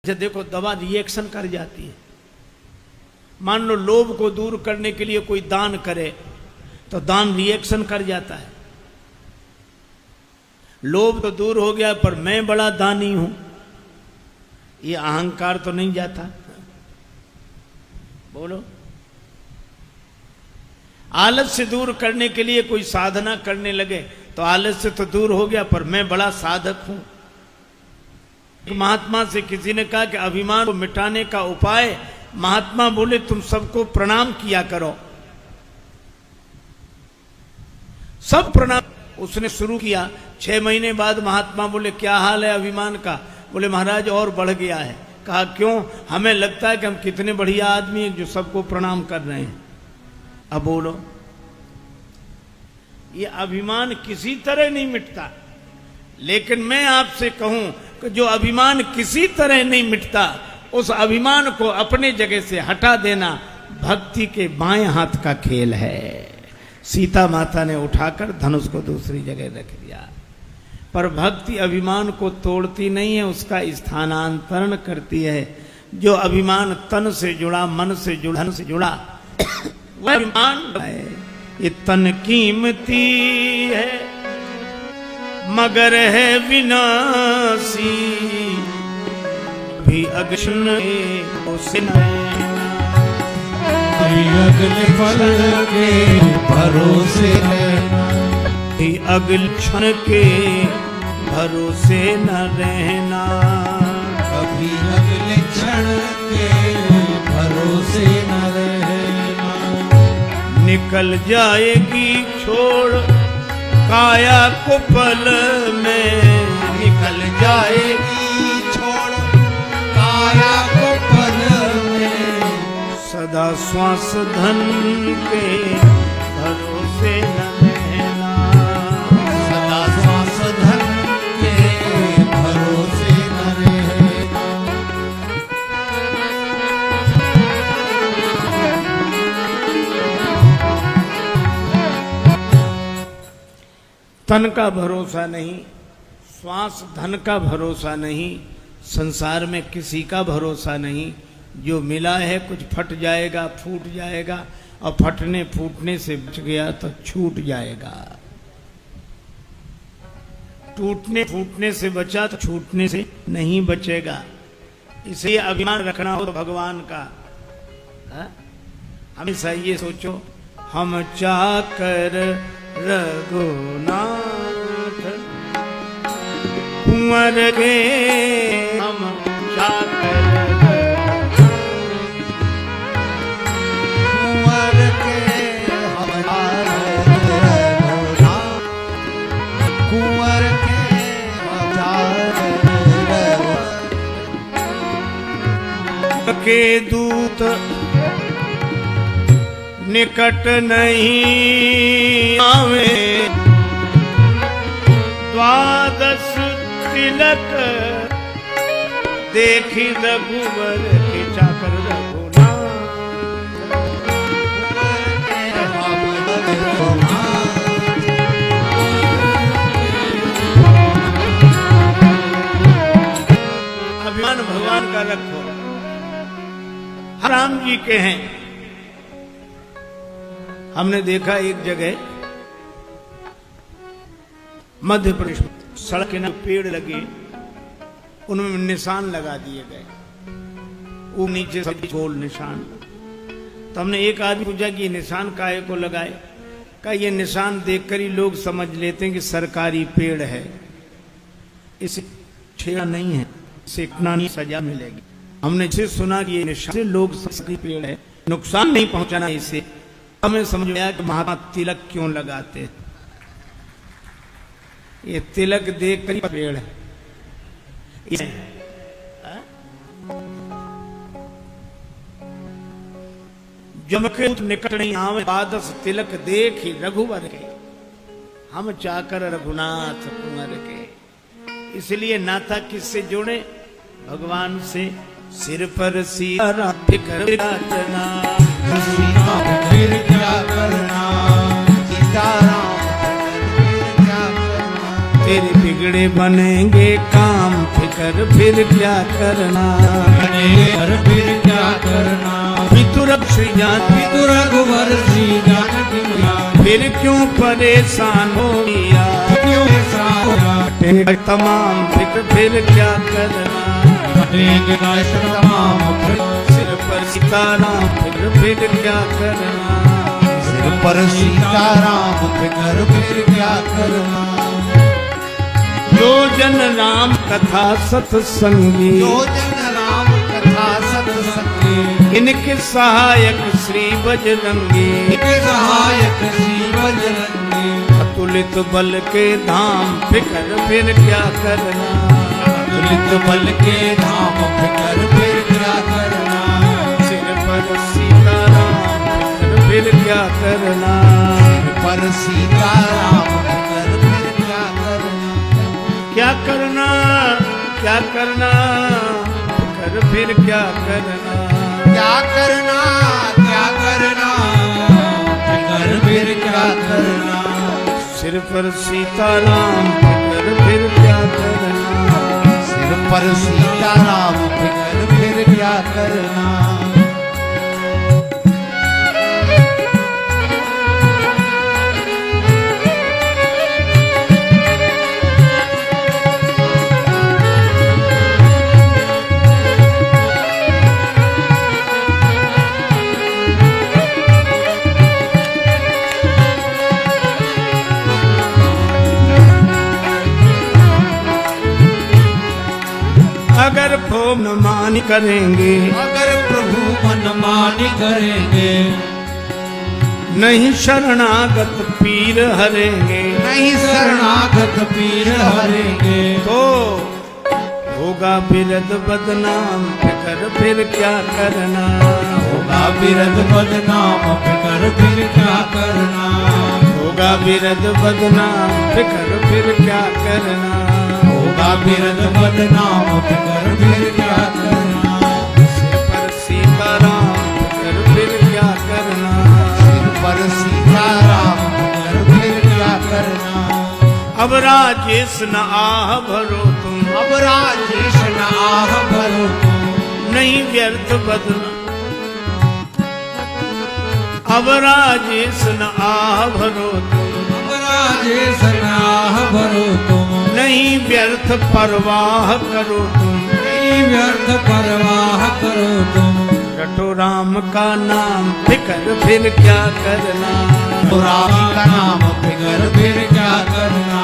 जैसे देखो दवा रिएक्शन कर जाती है। मान लो लोभ को दूर करने के लिए कोई दान करे तो दान रिएक्शन कर जाता है। लोभ तो दूर हो गया पर मैं बड़ा दानी हूं, ये अहंकार तो नहीं जाता। बोलो, आलस्य दूर करने के लिए कोई साधना करने लगे तो आलस्य तो दूर हो गया पर मैं बड़ा साधक हूं। महात्मा से किसी ने कहा कि अभिमान को मिटाने का उपाय, महात्मा बोले तुम सबको प्रणाम किया करो। सब प्रणाम उसने शुरू किया। 6 महीने बाद महात्मा बोले क्या हाल है अभिमान का? बोले महाराज और बढ़ गया है। कहा क्यों? हमें लगता है कि हम कितने बढ़िया आदमी हैं जो सबको प्रणाम कर रहे हैं। अब बोलो, ये अभिमान किसी तरह नहीं मिटता। लेकिन मैं आपसे कहूं कि जो अभिमान किसी तरह नहीं मिटता, उस अभिमान को अपने जगह से हटा देना भक्ति के बाएं हाथ का खेल है। सीता माता ने उठाकर धनुष को दूसरी जगह रख दिया, पर भक्ति अभिमान को तोड़ती नहीं है, उसका स्थानांतरण करती है। जो अभिमान तन से जुड़ा, मन से जुड़ा, धन से जुड़ा, वह अभिमान है। ये तन कीमती है मगर है विनाशी, भी अगले पल के भरोसे रहना, भी अगले क्षण के भरोसे न रहना, कभी अगले क्षण के भरोसे न रहना। निकल जाएगी छोड़ काया को पल में, निकल जाएगी छोड़ काया को पल में, सदा श्वास धन के भरोसे न रहना, सदा श्वास धन के भरोसे न रहना। तन का भरोसा नहीं, श्वास धन का भरोसा नहीं, संसार में किसी का भरोसा नहीं। जो मिला है कुछ फट जाएगा, फूट जाएगा, और फटने फूटने से बच गया तो छूट जाएगा। टूटने फूटने से बचा तो छूटने से नहीं बचेगा। इसलिए अभिमान रखना हो तो भगवान का, हमेशा ये सोचो, हम चाकर रघुनाथ कुंवर के, हम चाकर कुंवर के, हम रघुनाथ कुंवर के, हम के दूत निकट नहीं आवे, द्वादश तिलक देखी रघुवर के चाकर रघुनाथ। अभिमान भगवान का रखो। राम जी के हैं। हमने देखा एक जगह मध्य प्रदेश में सड़क के पेड़ लगे, उनमें निशान लगा दिए गए, वो नीचे सभी गोल निशान। तो हमने एक आदमी पूछा कि ये निशान काहे को लगाए? का ये निशान देखकर ही लोग समझ लेते हैं कि सरकारी पेड़ है, इसे छेड़ा नहीं है, इसे इतना नहीं सजा मिलेगी। हमने इसे सुना कि ये निशान से लोग सरकारी पेड़ है, नुकसान नहीं पहुंचाना इसे। हमें समझ में आया कि महात्मा तिलक क्यों लगाते हैं। ये तिलक देख कर पेड़ है। जम के निकट नहीं आवे, द्वादश तिलक देख ही रघुवर के, हम चाकर रघुनाथ कुंवर के। इसलिए नाता किससे जोड़े? भगवान से। सिर पर सीता फिकर रचना, फिर क्या करना, सीताराम तेरे बिगड़े बनेंगे काम, फिर कर फिर क्या करना। कर फिर क्या करना। पितुरक श्री जानकी पितु रघुवर श्री जानकी मैया। फिर क्यों परेशान हो गया। क्यों ऐसा होगा। तमाम फिर क्या करना। कटेंगे कष्ट तमाम फिर। सिर पर सीताराम फिर क्या करना। सिर पर सीताराम फिकर फिर क्या करना। जो जन राम कथा सत्संगी जो जन राम कथा सत्संगी। इनके सहायक श्री बजरंगी। इनके सहायक श्री बजरंगी। अतुलित बल के धाम फिर क्या करना। तुलित बल के धाम फिकर फिर क्या करना। सिर पर सीताराम फिर क्या करना। पर सीताराम फिकर फिर क्या करना। क्या करना क्या करना फिर क्या करना। क्या करना क्या करना। फिकर फिर क्या करना। सिर पर सीताराम फिर क्या करना। सिर पर सीताराम फिकर फिर क्या करना। अगर फोन मान करेंगे। अगर प्रभु मनमानी करेंगे। नहीं शरणागत पीर हरेंगे। नहीं शरणागत पीर हरेंगे। तो होगा बिरद बदनाम फिर क्या करना। होगा बिरद बदनाम फिकर फिर क्या करना। होगा बिरद बदनाम फिर क्या करना। होगा बिरद बदनाम फिकर फिर क्या करना। सिर पर सीताराम फिर क्या करना। सिर पर सीताराम फिकर फिर क्या करना। अब राजेश न आह भरो तुम। अब राजेश न आह भरो तुम। नहीं व्यर्थ बदना। अब राजेश न आह भरो तुम। अब राजेश न आह भरो तुम। नहीं व्यर्थ परवाह करो तुम। नहीं व्यर्थ परवाह करो तुम। रटो राम का नाम फिर क्या करना। तो राम का नाम फिकर फिर क्या करना।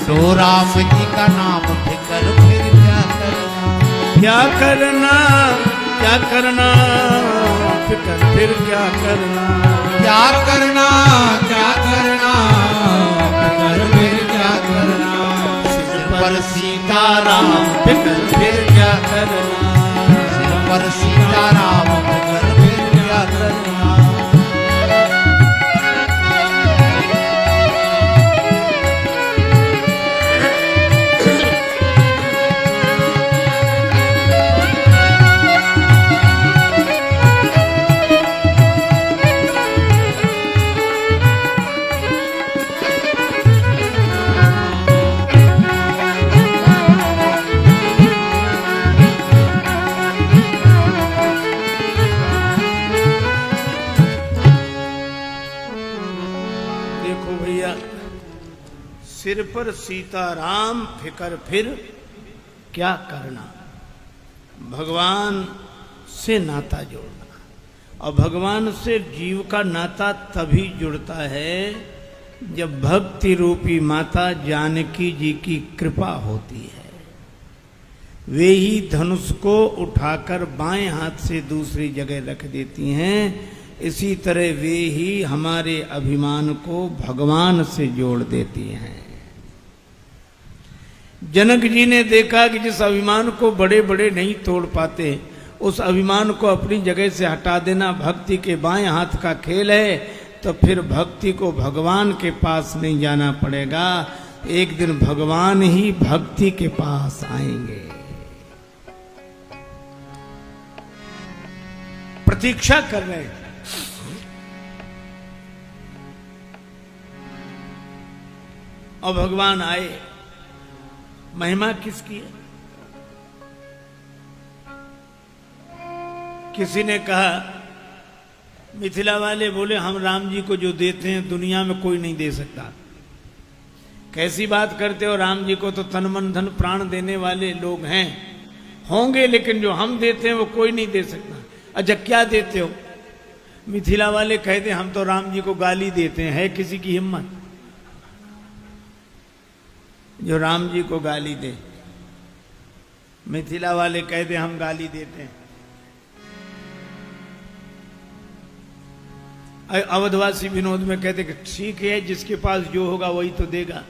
तो राम जी का नाम फिकर फिर क्या करना। क्या करना क्या करना फिर क्या करना। क्या करना क्या करना। फिकर फिर क्या करना। सिर पर सीताराम फिर क्या करना। सिर पर सीताराम फिकर फिर क्या करना। सिर पर सीताराम फिकर फिर क्या करना। भगवान से नाता जोड़ना। और भगवान से जीव का नाता तभी जुड़ता है जब भक्ति रूपी माता जानकी जी की कृपा होती है। वे ही धनुष को उठाकर बाएं हाथ से दूसरी जगह रख देती हैं। इसी तरह वे ही हमारे अभिमान को भगवान से जोड़ देती हैं। जनक जी ने देखा कि जिस अभिमान को बड़े बड़े नहीं तोड़ पाते, उस अभिमान को अपनी जगह से हटा देना भक्ति के बाएं हाथ का खेल है। तो फिर भक्ति को भगवान के पास नहीं जाना पड़ेगा, एक दिन भगवान ही भक्ति के पास आएंगे। प्रतीक्षा कर रहे हैं। और भगवान आए। महिमा किसकी है? किसी ने कहा, मिथिला वाले बोले हम राम जी को जो देते हैं दुनिया में कोई नहीं दे सकता। कैसी बात करते हो, राम जी को तो तन मन धन प्राण देने वाले लोग हैं, होंगे, लेकिन जो हम देते हैं वो कोई नहीं दे सकता। अच्छा क्या देते हो? मिथिला वाले कहते हम तो राम जी को गाली देते हैं। है किसी की हिम्मत जो राम जी को गाली दे? मिथिला वाले कहते हम गाली देते हैं। अवधवासी विनोद में कहते कि ठीक है, जिसके पास जो होगा वही तो देगा।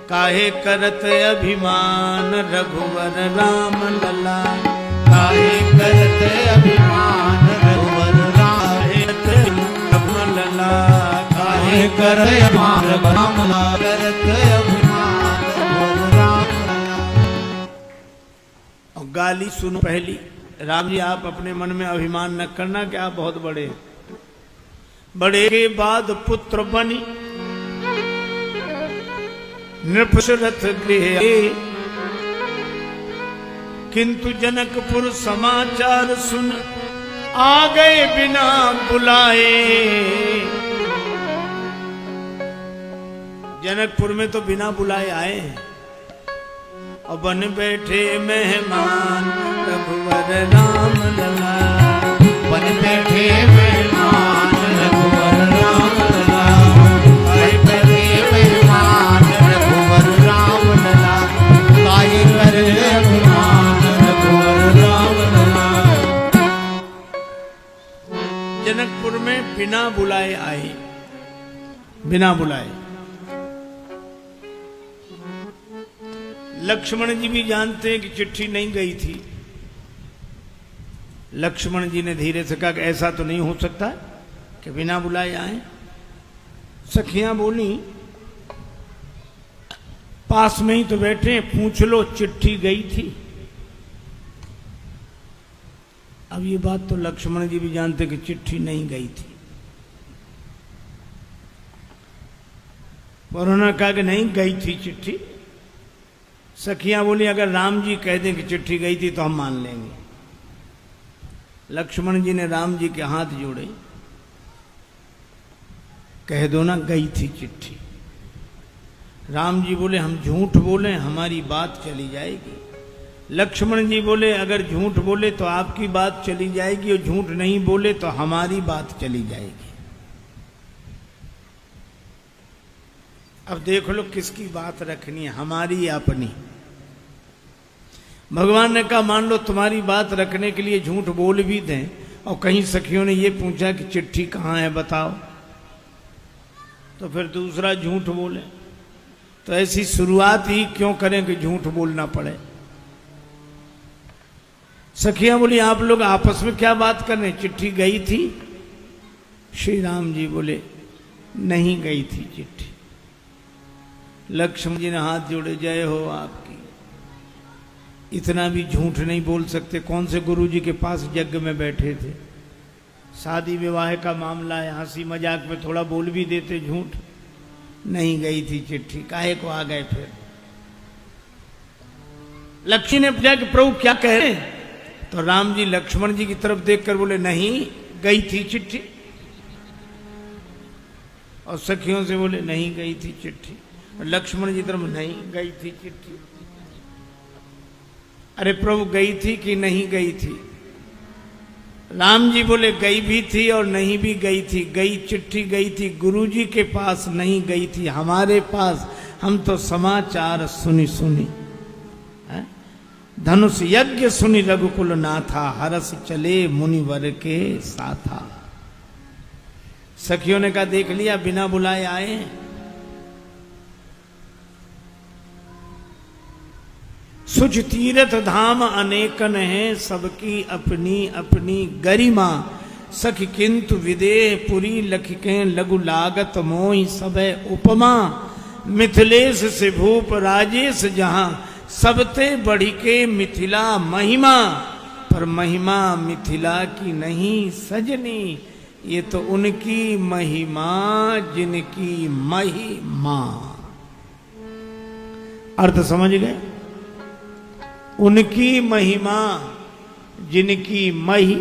काहे करत अभिमान रघुवर राम लला, काहे करत अभिमान रघुवर राम लला, काहे करत अभिमान राम लला, करत अभिमान रघुवर राम लला। और गाली सुनो पहली, राम जी आप अपने मन में अभिमान न करना कि आप बहुत बड़े। बड़े के बाद पुत्र बनी नृपशरथ गृह, किंतु जनकपुर समाचार सुन आ गए बिना बुलाए। जनकपुर में तो बिना बुलाए आए और बन बैठे मेहमान रघुवर राम लला, बन बैठे मेहमान रघुवर राम लला, बन बैठे मेहमान रघुवर राम लला, काहे करत अभिमान रघुवर राम लला। जनकपुर में बिना बुलाए आए, बिना बुलाए। लक्ष्मण जी भी जानते हैं कि चिट्ठी नहीं गई थी। लक्ष्मण जी ने धीरे से कहा कि ऐसा तो नहीं हो सकता कि बिना बुलाए आए। सखियां बोली पास में ही तो बैठे, पूछ लो चिट्ठी गई थी। अब ये बात तो लक्ष्मण जी भी जानते कि चिट्ठी नहीं गई थी। पर उन्होंने कहा कि नहीं गई थी चिट्ठी। सखियां बोली अगर राम जी कह दें कि चिट्ठी गई थी तो हम मान लेंगे। लक्ष्मण जी ने राम जी के हाथ जोड़े, कह दो ना गई थी चिट्ठी। राम जी बोले हम झूठ बोले हमारी बात चली जाएगी। लक्ष्मण जी बोले अगर झूठ बोले तो आपकी बात चली जाएगी और झूठ नहीं बोले तो हमारी बात चली जाएगी। अब देख लो किसकी बात रखनी है, हमारी या अपनी। भगवान ने कहा मान लो तुम्हारी बात रखने के लिए झूठ बोल भी दें और कहीं सखियों ने ये पूछा कि चिट्ठी कहाँ है बताओ, तो फिर दूसरा झूठ बोले। तो ऐसी शुरुआत ही क्यों करें कि झूठ बोलना पड़े। सखियां बोली आप लोग आपस में क्या बात कर रहे, चिट्ठी गई थी? श्री राम जी बोले नहीं गई थी चिट्ठी। लक्ष्मण जी ने हाथ जोड़े, जय हो आपकी। इतना भी झूठ नहीं बोल सकते। कौन से गुरु जी के पास यज्ञ में बैठे थे, शादी विवाह का मामला है, हंसी मजाक में थोड़ा बोल भी देते झूठ। नहीं गई थी चिट्ठी, काहे को आ गए फिर। लक्ष्मी ने पूछा कि प्रभु क्या कह रहे हैं? तो राम जी लक्ष्मण जी की तरफ देखकर बोले नहीं गई थी चिट्ठी। और सखियों से बोले नहीं गई थी चिट्ठी। लक्ष्मण जी तरफ नहीं गई थी चिट्ठी। अरे प्रभु गई थी कि नहीं गई थी? राम जी बोले गई भी थी और नहीं भी गई थी। गई चिट्ठी गई थी, गुरु जी के पास नहीं गई थी, हमारे पास। हम तो समाचार सुनी सुनी है? धनुष यज्ञ सुनी रघुकुल नाथा, हरस चले मुनिवर के साथा। सखियों ने कहा देख लिया बिना बुलाए आए। सुच तीर्थ धाम अनेकन है, सबकी अपनी अपनी गरिमा। सखी किंतु विदेह पुरी लखिके लघु लागत मोहि सबे उपमा। मिथिलेश से भूप राजेश जहां, सबते बढ़ी के मिथिला महिमा। पर महिमा मिथिला की नहीं सजनी, ये तो उनकी महिमा जिनकी महिमा। अर्थ समझ गए? उनकी महिमा जिनकी मही